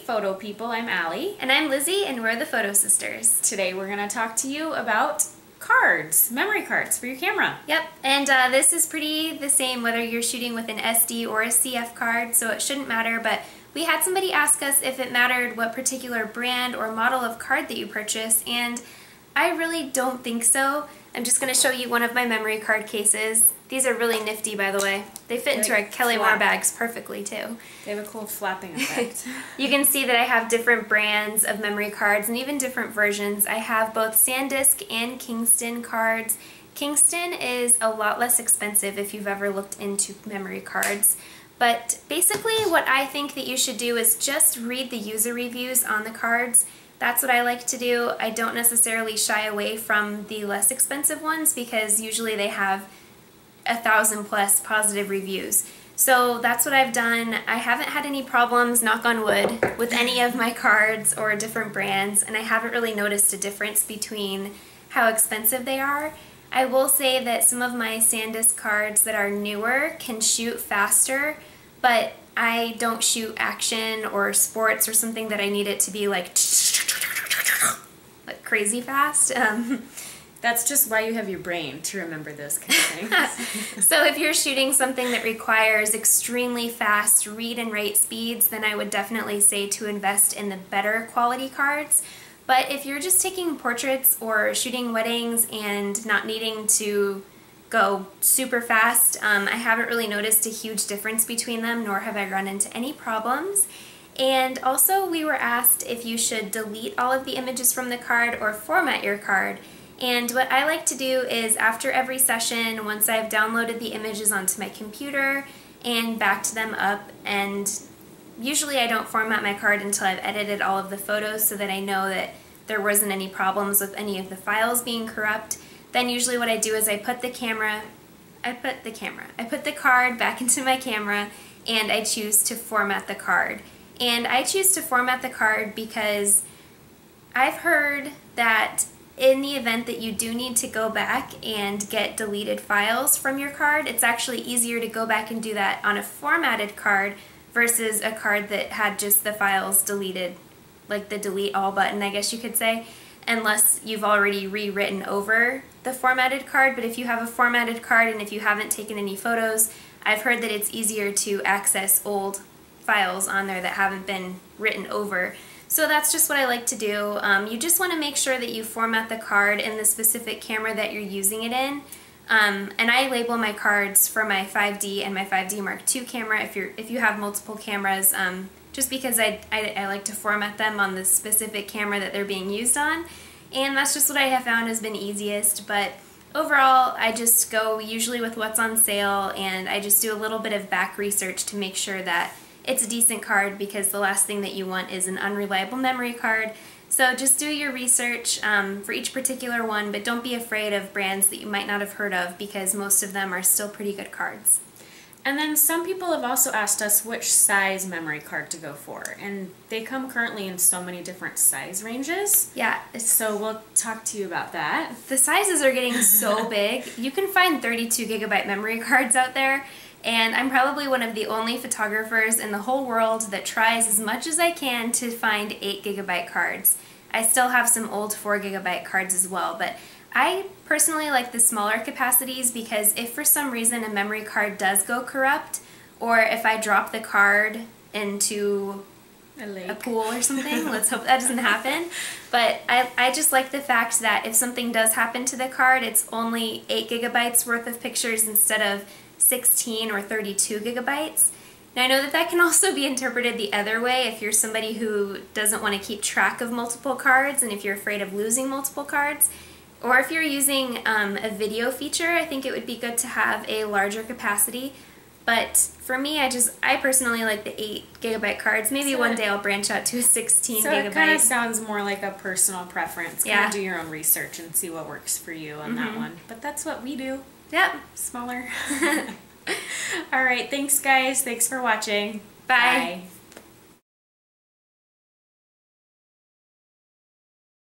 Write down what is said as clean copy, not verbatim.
photo people, I'm Allie. And I'm Lizzie, and we're the Photo Sisters. Today we're going to talk to you about cards, memory cards for your camera. Yep, and this is pretty the same whether you're shooting with an SD or a CF card, so it shouldn't matter, but we had somebody ask us if it mattered what particular brand or model of card that you purchase, and I really don't think so. I'm just going to show you one of my memory card cases. These are really nifty, by the way. They fit into our Kelly Moore bags perfectly, too. They have a cool flapping effect. You can see that I have different brands of memory cards and even different versions. I have both SanDisk and Kingston cards. Kingston is a lot less expensive if you've ever looked into memory cards. But basically what I think that you should do is just read the user reviews on the cards. That's what I like to do. I don't necessarily shy away from the less expensive ones because usually they have 1,000+ positive reviews. So that's what I've done. I haven't had any problems, knock on wood, with any of my cards or different brands, and I haven't really noticed a difference between how expensive they are. I will say that some of my SanDisk cards that are newer can shoot faster, but I don't shoot action or sports or something that I need it to be like crazy fast. That's just why you have your brain to remember those kind of things. So if you're shooting something that requires extremely fast read and write speeds, then I would definitely say to invest in the better quality cards. But if you're just taking portraits or shooting weddings and not needing to go super fast, I haven't really noticed a huge difference between them, nor have I run into any problems. And also we were asked if you should delete all of the images from the card or format your card. And what I like to do is after every session, once I've downloaded the images onto my computer and backed them up, and usually I don't format my card until I've edited all of the photos so that I know that there wasn't any problems with any of the files being corrupt. Then usually what I do is I put the card back into my camera and I choose to format the card. And I choose to format the card because I've heard that in the event that you do need to go back and get deleted files from your card, it's actually easier to go back and do that on a formatted card versus a card that had just the files deleted, like the delete all button, I guess you could say, unless you've already rewritten over the formatted card. But if you have a formatted card and if you haven't taken any photos, I've heard that it's easier to access old files on there that haven't been written over. So that's just what I like to do. You just want to make sure that you format the card in the specific camera that you're using it in. And I label my cards for my 5D and my 5D Mark II camera if you have multiple cameras, just because I like to format them on the specific camera that they're being used on. And that's just what I have found has been easiest. But overall, I just go usually with what's on sale, and I just do a little bit of back research to make sure that it's a decent card, because the last thing that you want is an unreliable memory card. So just do your research for each particular one, but don't be afraid of brands that you might not have heard of, because most of them are still pretty good cards. And then some people have also asked us which size memory card to go for, and they come currently in so many different size ranges. Yeah. So we'll talk to you about that. The sizes are getting so big. You can find 32 gigabyte memory cards out there, and I'm probably one of the only photographers in the whole world that tries as much as I can to find 8 gigabyte cards. I still have some old 4 gigabyte cards as well, but I personally like the smaller capacities because if for some reason a memory card does go corrupt, or if I drop the card into a pool or something, let's hope that doesn't happen, but I just like the fact that if something does happen to the card, it's only 8 gigabytes worth of pictures instead of 16 or 32 gigabytes. Now I know that that can also be interpreted the other way if you're somebody who doesn't want to keep track of multiple cards and if you're afraid of losing multiple cards. Or if you're using a video feature, I think it would be good to have a larger capacity. But for me, I personally like the 8 gigabyte cards. Maybe one day I'll branch out to a 16 gigabyte. It kind of sounds more like a personal preference. Yeah. Kind of do your own research and see what works for you on that one. But that's what we do. Yep. Smaller. All right. Thanks, guys. Thanks for watching. Bye.